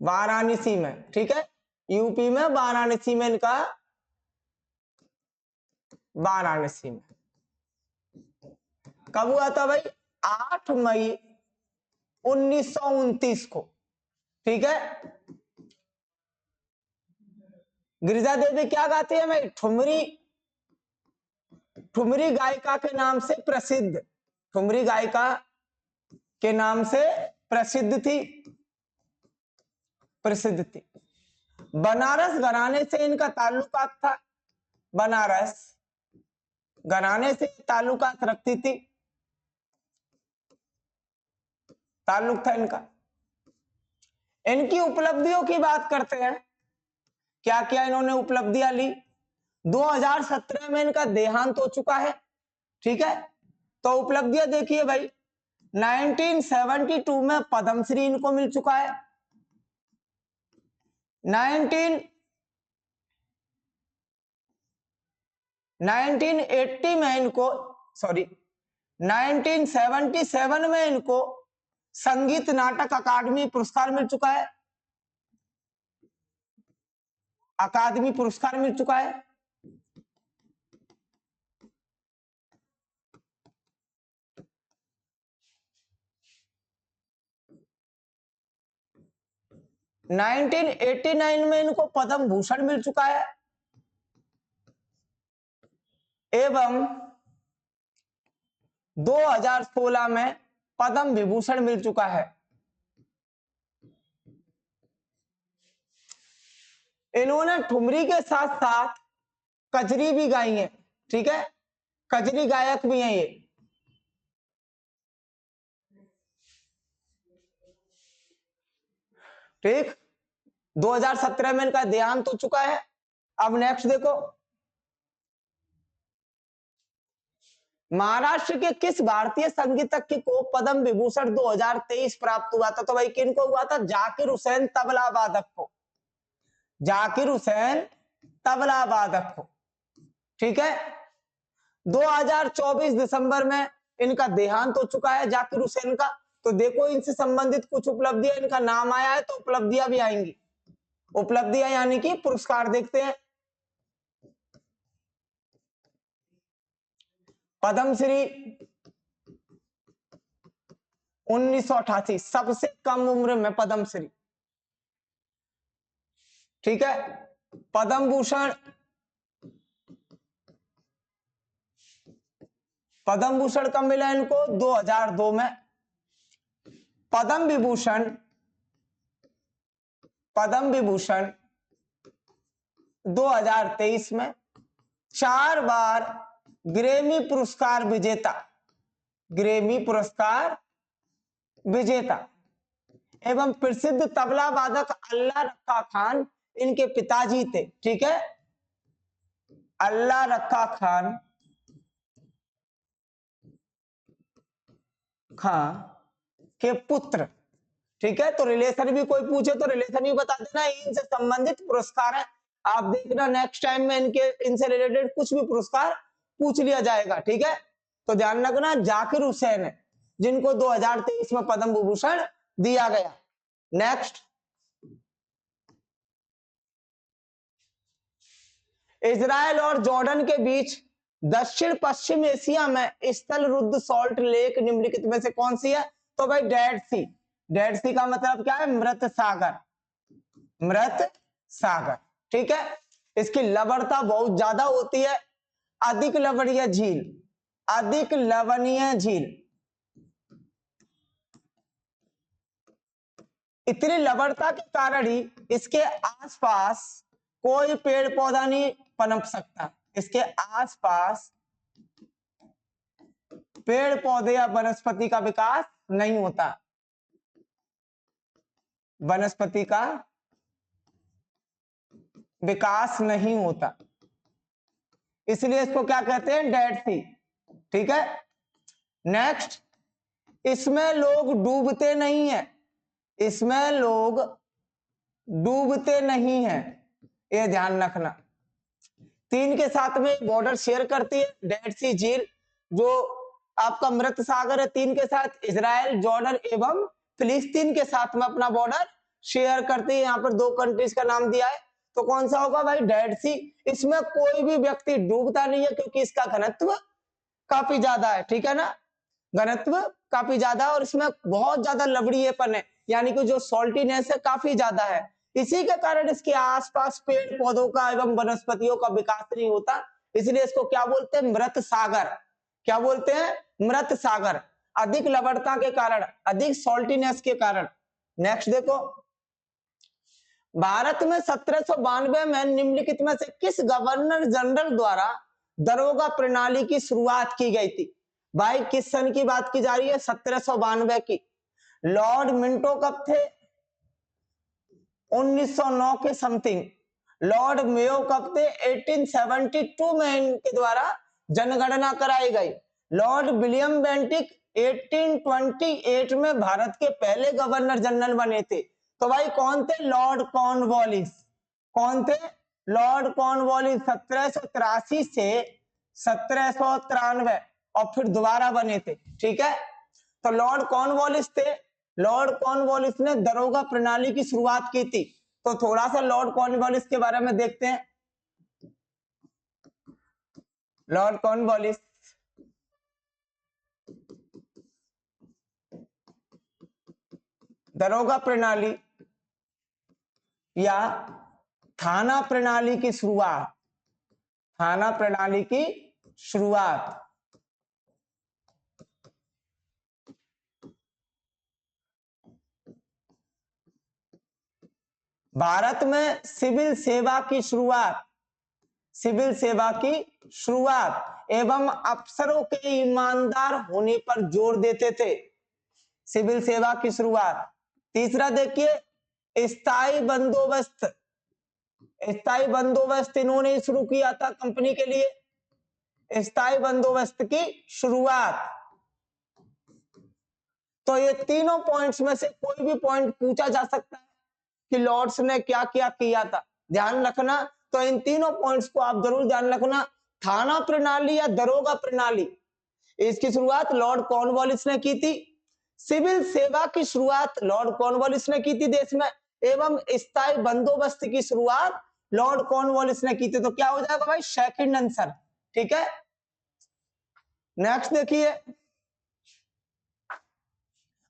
वाराणसी में। ठीक है, यूपी में वाराणसी में इनका, वाराणसी में कब हुआ था भाई, 8 मई 1929 को। ठीक है, गिरिजा देवी क्या गाती है भाई, ठुमरी, ठुमरी गायिका के नाम से प्रसिद्ध, ठुमरी गायिका के नाम से प्रसिद्ध थी, प्रसिद्ध थी। बनारस घराने से इनका ताल्लुकात था, बनारस घराने से ताल्लुकात रखती थी, ताल्लुक था इनका। इनकी उपलब्धियों की बात करते हैं, क्या क्या इन्होंने उपलब्धियां ली। 2017 में इनका देहांत हो चुका है। ठीक है, तो उपलब्धियां देखिए भाई, 1972 में पद्मश्री इनको मिल चुका है, 1980 में इनको, सॉरी 1977 में इनको संगीत नाटक अकादमी पुरस्कार मिल चुका है। अकादमी पुरस्कार मिल चुका है। नाइनटीन 89 में इनको पद्म भूषण मिल चुका है एवं 2016 में पद्म विभूषण मिल चुका है। इन्होंने ठुमरी के साथ साथ कजरी भी गाई है, ठीक है, कजरी गायक भी हैं ये। ठीक, 2017 में इनका देहांत हो चुका है। अब नेक्स्ट देखो, महाराष्ट्र के किस भारतीय संगीतज्ञ को पद्म विभूषण 2023 प्राप्त हुआ था? तो भाई किन को हुआ था? जाकिर हुसैन तबला वादक को, जाकिर हुसैन तबला वादक को, ठीक है। 2024 दिसंबर में इनका देहांत हो चुका है जाकिर हुसैन का। तो देखो इनसे संबंधित कुछ उपलब्धियां, इनका नाम आया है तो उपलब्धियां भी आएंगी। उपलब्धियां यानी कि पुरस्कार देखते हैं। पद्मश्री 1988, सबसे कम उम्र में पद्मश्री, ठीक है। पद्म भूषण, पद्म भूषण कब मिला इनको? 2002 में। पद्म विभूषण, पद्म विभूषण 2023 में। 4 बार ग्रेमी पुरस्कार विजेता, ग्रेमी पुरस्कार विजेता एवं प्रसिद्ध तबला वादक अल्लाह रक्का खान इनके पिताजी थे, ठीक है। अल्लाह रक्का खान के पुत्र, ठीक है। तो रिलेशन भी कोई पूछे तो रिलेशन भी बता देना, इनसे संबंधित पुरस्कार है। आप देखना नेक्स्ट टाइम में इनके, इनसे रिलेटेड कुछ भी पुरस्कार पूछ लिया जाएगा, ठीक है। तो ध्यान रखना, जाकिर हुसैन है जिनको 2023 में पद्म विभूषण दिया गया। नेक्स्ट, इजराइल और जॉर्डन के बीच दक्षिण पश्चिम एशिया में स्थल रुद्ध सॉल्ट लेक निम्नलिखित में से कौन सी है? तो भाई डेड सी। डेड सी का मतलब क्या है? मृत सागर, मृत सागर, ठीक है। इसकी लवणता बहुत ज्यादा होती है, अधिक लवणीय झील, अधिक लवणीय झील। इतनी लवणता के कारण ही इसके आसपास कोई पेड़ पौधा नहीं पनप सकता, इसके आसपास पेड़ पौधे या वनस्पति का विकास नहीं होता, वनस्पति का विकास नहीं होता, इसलिए इसको क्या कहते हैं? डेड सी, ठीक है। नेक्स्ट, इसमें लोग डूबते नहीं है, इसमें लोग डूबते नहीं है, ये ध्यान रखना। 3 के साथ में बॉर्डर शेयर करती है डेड सी झील, जो आपका मृत सागर है। 3 के साथ इजराइल, जॉर्डन एवं फिलिस्तीन के साथ में अपना बॉर्डर शेयर करती है। यहाँ पर 2 कंट्रीज का नाम दिया है, तो कौन सा होगा भाई? डेड सी। इसमें कोई भी व्यक्ति डूबता नहीं है क्योंकि इसका घनत्व काफी ज्यादा है, ठीक है ना, घनत्व काफी ज्यादा, और इसमें बहुत ज्यादा लवणीयपन है, यानी कि जो सॉल्टीनेस है काफी ज्यादा है। इसी के कारण इसके आसपास पेड़ पौधों का एवं वनस्पतियों का विकास नहीं होता, इसलिए इसको क्या बोलते हैं? मृत सागर। क्या बोलते हैं? मृत सागर, अधिक लवणता के कारण, अधिक सॉल्टीनेस के कारण। नेक्स्ट देखो, भारत में 1792 में निम्नलिखित में से किस गवर्नर जनरल द्वारा दरोगा प्रणाली की शुरुआत की गई थी? भाई किस सन की बात की जा रही है? 1792 की। लॉर्ड मिंटो कब थे? 1909 के समथिंग। लॉर्ड मेयो कब थे? 1872 में इनके द्वारा जनगणना कराई गई। लॉर्ड विलियम बेंटिक 1828 में भारत के पहले गवर्नर जनरल बने थे। तो भाई कौन थे? Lord Cornwallis. कौन थे? लॉर्ड कॉर्नवालिस 1783 से 1793 और फिर दोबारा बने थे, ठीक है। तो लॉर्ड कॉर्नवालिस थे। लॉर्ड कॉर्नवालिस ने दरोगा प्रणाली की शुरुआत की थी। तो थोड़ा सा लॉर्ड कॉर्नवालिस के बारे में देखते हैं। लॉर्ड कॉर्नवालिस दरोगा प्रणाली या थाना प्रणाली की शुरुआत, थाना प्रणाली की शुरुआत भारत में सिविल सेवा की शुरुआत, सिविल सेवा की शुरुआत एवं अफसरों के ईमानदार होने पर जोर देते थे। सिविल सेवा की शुरुआत। तीसरा देखिए स्थायी बंदोबस्त, स्थायी बंदोबस्त इन्होंने शुरू किया था कंपनी के लिए, स्थायी बंदोबस्त की शुरुआत। तो ये तीनों पॉइंट्स में से कोई भी पॉइंट पूछा जा सकता है कि लॉर्ड्स ने क्या क्या किया था, ध्यान रखना। तो इन तीनों पॉइंट्स को आप जरूर ध्यान रखना। थाना प्रणाली या दरोगा प्रणाली, इसकी शुरुआत लॉर्ड कॉर्नवालिस ने की थी। सिविल सेवा की शुरुआत लॉर्ड कॉर्नवालिस ने की थी देश में, एवं स्थायी बंदोबस्त की शुरुआत लॉर्ड कॉर्नवालिस ने की थी। तो क्या हो जाएगा भाई, सेकंड आंसर। ठीक है, नेक्स्ट देखिए।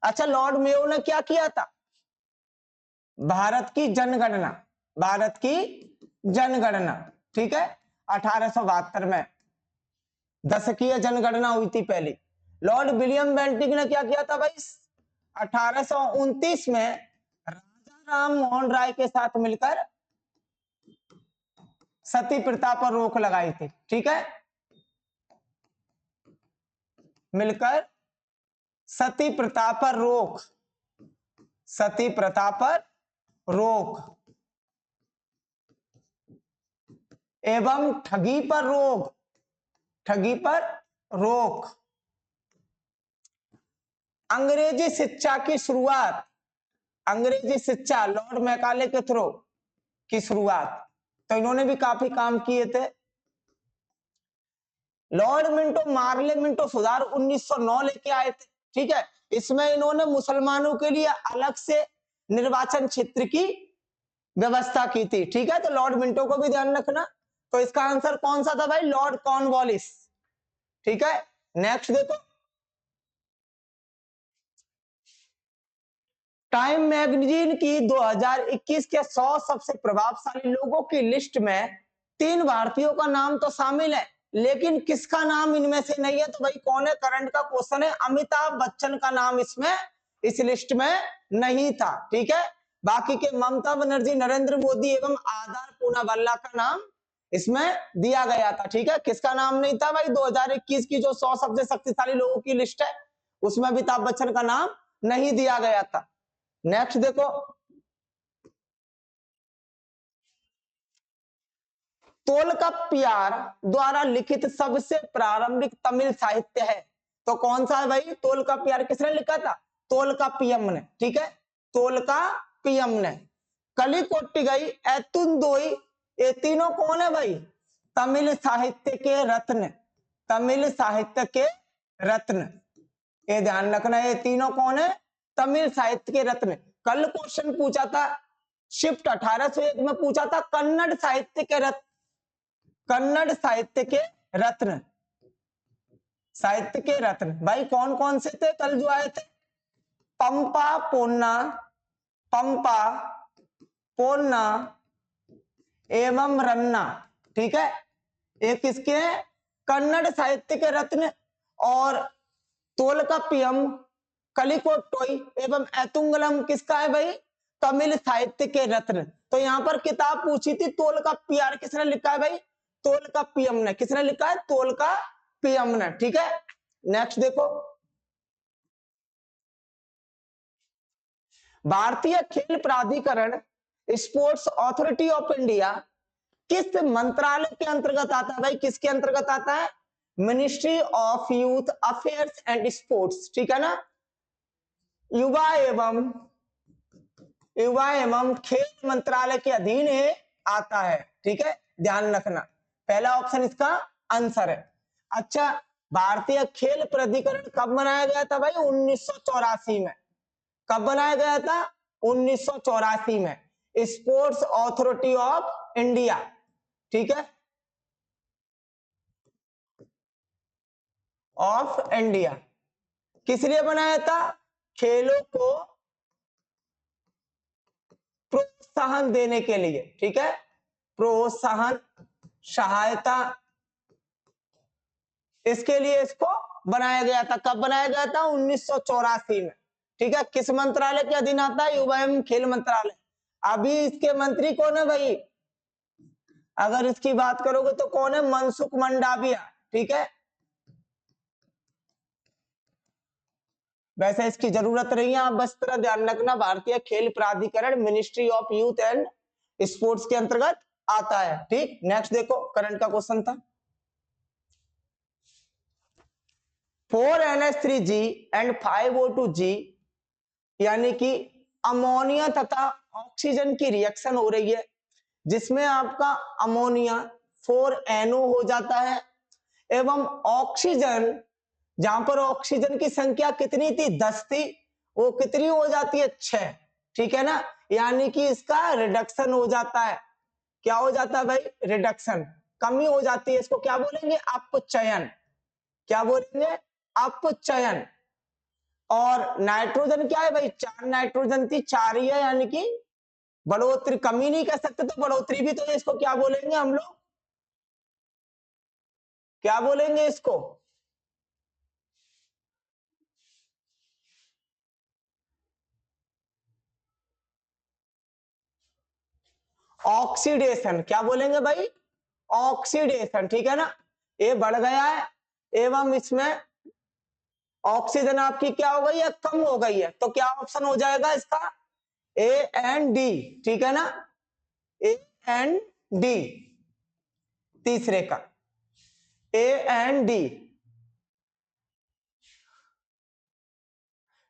अच्छा, लॉर्ड मेयो ने क्या किया था, भारत की जनगणना, भारत की जनगणना, ठीक है, 1872 में दशकीय जनगणना हुई थी पहली। लॉर्ड विलियम बेंटिक ने क्या किया था भाई, 1829 में राजा राम मोहन राय के साथ मिलकर सती प्रथा पर रोक लगाई थी। ठीक है, मिलकर सती प्रथा पर रोक, सती प्रथा पर रोक एवं ठगी पर रोक, ठगी पर रोक। अंग्रेजी शिक्षा की शुरुआत, अंग्रेजी शिक्षा लॉर्ड मैकाले के थ्रू की शुरुआत, तो इन्होंने भी काफी काम किए थे। लॉर्ड मिंटो मार्ले मिंटो सुधार 1909 लेके आए थे। ठीक है, इसमें इन्होंने मुसलमानों के लिए अलग से निर्वाचन क्षेत्र की व्यवस्था की थी। ठीक है, तो लॉर्ड मिंटो को भी ध्यान रखना। तो इसका आंसर कौन सा था भाई, लॉर्ड कॉर्नवालिस। ठीक है, नेक्स्ट देखो, टाइम मैगजीन की 2021 के 100 सबसे प्रभावशाली लोगों की लिस्ट में 3 भारतीयों का नाम तो शामिल है, लेकिन किसका नाम इनमें से नहीं है। तो भाई कौन है, करंट का क्वेश्चन है। अमिताभ बच्चन का नाम इसमें इस लिस्ट में नहीं था। ठीक है, बाकी के ममता बनर्जी, नरेंद्र मोदी एवं आधार पूनावाला का नाम इसमें दिया गया था। ठीक है, किसका नाम नहीं था भाई, 2021 की जो 100 सबसे शक्तिशाली लोगों की लिस्ट है उसमें अमिताभ बच्चन का नाम नहीं दिया गया था। नेक्स्ट देखो, तोलकाप्पियार द्वारा लिखित सबसे प्रारंभिक तमिल साहित्य है। तो कौन सा है भाई, तोलकाप्पियार किसने लिखा था, तोलकाप्पियम ने। ठीक है, तोलकाप्पियम ने। कलिकोट्टिगई, एतुंदोई, ये तीनों कौन है भाई, तमिल साहित्य के रत्न, तमिल साहित्य के रत्न, ये ध्यान रखना। ये तीनों कौन है, तमिल साहित्य के रत्न। कल क्वेश्चन पूछा था शिफ्ट 1801 में पूछा था कन्नड़ साहित्य के रत्न, कन्नड़ साहित्य के रत्न, साहित्य के रत्न भाई कौन कौन से थे कल जो आए थे, पंपा पोन्ना, पंपा पोन्ना एवं रन्ना। ठीक है, एक किसके हैं, कन्नड़ साहित्य के रत्न। और तोलकाप्पियम, कलिकोट्टोई एवं एतुंगलम किसका है भाई, तमिल साहित्य के रत्न। तो यहां पर किताब पूछी थी तोलकाप्पियार किसने लिखा है भाई, तोलकाप्पियम ने। किसने लिखा है, तोलकाप्पियम ने। ठीक है, नेक्स्ट देखो, भारतीय खेल प्राधिकरण, स्पोर्ट्स अथॉरिटी ऑफ इंडिया किस मंत्रालय के अंतर्गत आता है भाई, किसके अंतर्गत आता है, ministry of youth affairs and sports. ठीक है ना, युवा एवं खेल मंत्रालय के अधीन आता है। ठीक है, ध्यान रखना, पहला ऑप्शन इसका आंसर है। अच्छा, भारतीय खेल प्राधिकरण कब बनाया गया था भाई, 1984 में। कब बनाया गया था, 1984 में। स्पोर्ट्स अथॉरिटी ऑफ इंडिया, ठीक है, ऑफ इंडिया। किस लिए बनाया था? खेलों को प्रोत्साहन देने के लिए, ठीक है, प्रोत्साहन, सहायता, इसके लिए इसको बनाया गया था। कब बनाया गया था? 1984 में, ठीक है। किस मंत्रालय के अधीन आता है? युवा एवं खेल मंत्रालय। अभी इसके मंत्री कौन है भाई? अगर इसकी बात करोगे तो कौन है? मनसुख मंडाविया, ठीक है। वैसे इसकी जरूरत नहीं है, आप बस तरह ध्यान रखना, भारतीय खेल प्राधिकरण, ministry of youth and sports के अंतर्गत आता है, ठीक। नेक्स्ट देखो, करंट का क्वेश्चन था, 4NH3G एंड 5O2G यानी कि अमोनिया तथा ऑक्सीजन की रिएक्शन हो रही है, जिसमें आपका अमोनिया 4NO हो जाता है एवं ऑक्सीजन, जहां पर ऑक्सीजन की संख्या कितनी थी? 10 थी, वो कितनी हो जाती है? 6, ठीक है ना। यानी कि इसका रिडक्शन हो जाता है। क्या हो जाता है भाई? रिडक्शन, कमी हो जाती है। इसको क्या बोलेंगे? अपचयन। क्या बोलेंगे? अपचयन। और नाइट्रोजन क्या है भाई? 4 नाइट्रोजन थी, 4 ही है, यानी कि बढ़ोतरी, कमी नहीं कह सकते तो बढ़ोतरी भी तो है। इसको क्या बोलेंगे हम लोग? क्या बोलेंगे इसको? ऑक्सीडेशन। क्या बोलेंगे भाई? ऑक्सीडेशन, ठीक है ना। ये बढ़ गया है एवं इसमें ऑक्सीजन आपकी क्या हो गई है? कम हो गई है। तो क्या ऑप्शन हो जाएगा इसका? ए एंड डी, ठीक है ना, ए एंड डी, तीसरे का A and D.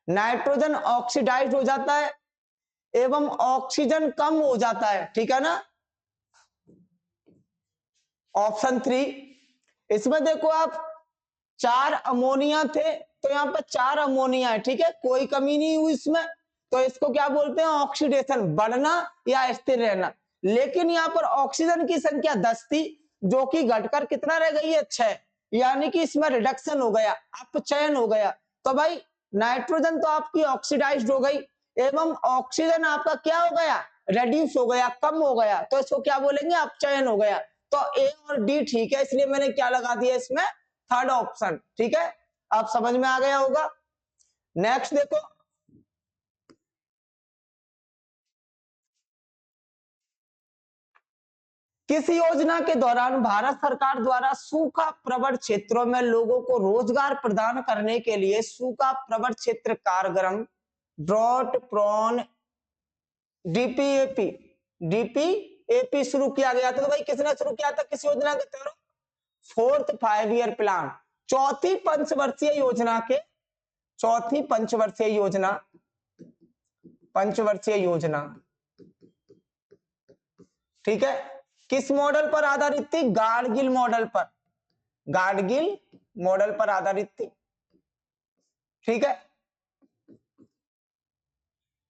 Nitrogen oxidise हो जाता है एवं ऑक्सीजन कम हो जाता है, ठीक है ना। ऑप्शन 3, इसमें देखो आप, 4 अमोनिया थे तो यहाँ पर 4 अमोनिया है, ठीक है, कोई कमी नहीं हुई इसमें। तो इसको क्या बोलते हैं? ऑक्सीडेशन, बढ़ना या स्थिर रहना। लेकिन यहाँ पर ऑक्सीजन की संख्या 10 थी, जो कि घटकर कितना रह गई है? 6, यानी कि इसमें रिडक्शन हो गया, अपचयन हो गया। तो भाई नाइट्रोजन तो आपकी ऑक्सीडाइज्ड हो गई एवं ऑक्सीजन आपका क्या हो गया? रेड्यूस हो गया, कम हो गया। तो इसको क्या बोलेंगे? अपचयन हो गया। तो ए और डी ठीक है, इसलिए मैंने क्या लगा दिया इसमें? थर्ड ऑप्शन, ठीक है। आप समझ में आ गया होगा। नेक्स्ट देखो, किस योजना के दौरान भारत सरकार द्वारा सूखा प्रवण क्षेत्रों में लोगों को रोजगार प्रदान करने के लिए सूखा प्रवण क्षेत्र कार्यक्रम, ड्रॉट प्रोन, डीपीएपी, डीपीएपी शुरू किया गया था? तो भाई किसने शुरू किया था? किस योजना के तहत? 4th 5 ईयर प्लान, चौथी पंचवर्षीय योजना के, चौथी पंचवर्षीय योजना, पंचवर्षीय योजना, ठीक है। किस मॉडल पर आधारित थी? गाडगिल मॉडल पर, गाडगिल मॉडल पर आधारित थी, ठीक है।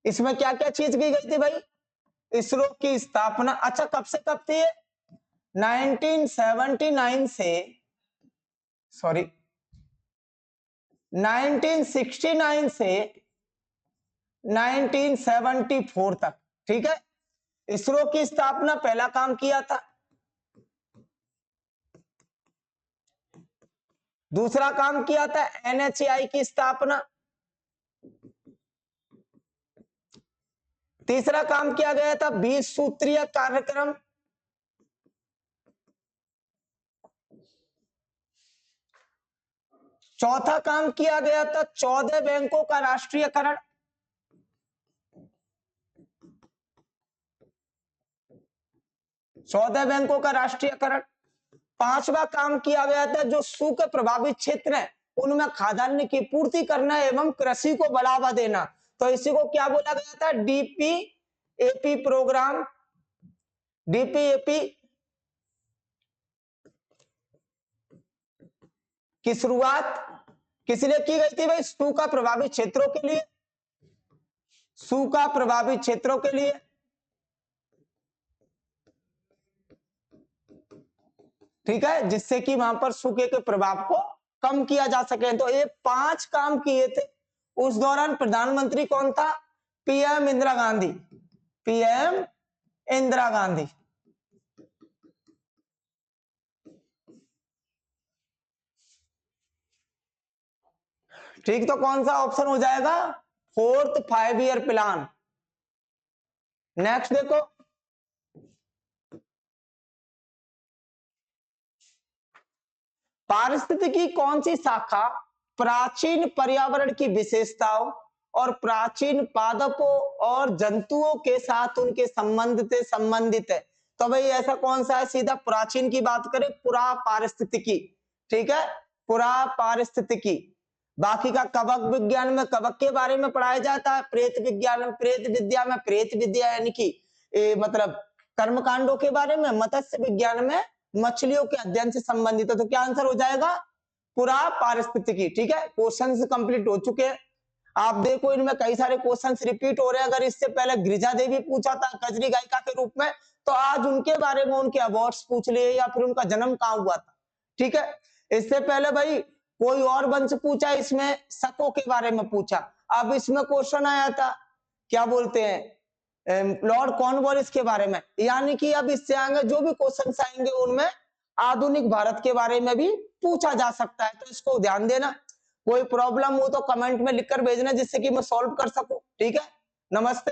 इसमें क्या क्या चीज की गई थी भाई? इसरो की स्थापना, अच्छा कब से कब थी? 1979 से, सॉरी 1969 से 1974 तक, ठीक है। इसरो की स्थापना, पहला काम किया था। दूसरा काम किया था एनएचएआई की स्थापना। तीसरा काम किया गया था 20 सूत्रीय कार्यक्रम। चौथा काम किया गया था 14 बैंकों का राष्ट्रीयकरण। चौदह बैंकों का राष्ट्रीयकरण। पांचवा काम किया गया था जो सूखे प्रभावित क्षेत्र है उनमें खाद्यान्न की पूर्ति करना एवं कृषि को बढ़ावा देना। तो इसी को क्या बोला गया था? DPAP programme. डीपीएपी की शुरुआत किस लिए की गई थी भाई? सूखा प्रभावित क्षेत्रों के लिए, सूखा प्रभावित क्षेत्रों के लिए। ठीक है, जिससे कि वहां पर सूखे के प्रभाव को कम किया जा सके। तो ये 5 काम किए थे। उस दौरान प्रधानमंत्री कौन था? पीएम इंदिरा गांधी। पीएम इंदिरा गांधी। ठीक, तो कौन सा ऑप्शन हो जाएगा? 4th 5 year plan. नेक्स्ट देखो, पारिस्थितिकी कौन सी शाखा प्राचीन पर्यावरण की विशेषताओं और प्राचीन पादपों और जंतुओं के साथ उनके संबंध से संबंधित है? तो भाई ऐसा कौन सा है? सीधा प्राचीन की बात करें, पुरा पारिस्थितिकी। ठीक है, पुरा पारिस्थितिकी। बाकी का कवक विज्ञान में कवक के बारे में पढ़ाया जाता है, प्रेत विज्ञान में प्रेत विद्या में प्रेत विद्या यानी कि मतलब कर्मकांडों के बारे में, मत्स्य विज्ञान में मछलियों के अध्ययन से संबंधित है। तो क्या आंसर हो जाएगा? पुरा पारिस्थितिकी। ठीक है, क्वेश्चंस कंप्लीट हो चुके हैं। आप देखो इनमें कई सारे क्वेश्चंस रिपीट हो रहे हैं। अगर इससे पहले गिरिजा देवी पूछा था कजरी गायिका के रूप में, तो आज उनके बारे में उनके अवार्ड्स पूछ लिए या फिर उनका जन्म कहाँ हुआ था। ठीक है, इससे पहले भाई कोई और वंश पूछा, इसमें शकों के बारे में पूछा। अब इसमें क्वेश्चन आया था, क्या बोलते हैं, लॉर्ड कॉर्नवालिस के बारे में। यानी कि अब इससे आगे जो भी क्वेश्चन आएंगे उनमें आधुनिक भारत के बारे में भी पूछा जा सकता है। तो इसको ध्यान देना। कोई प्रॉब्लम हो तो कमेंट में लिखकर भेजना, जिससे कि मैं सॉल्व कर सकूं। ठीक है, नमस्ते।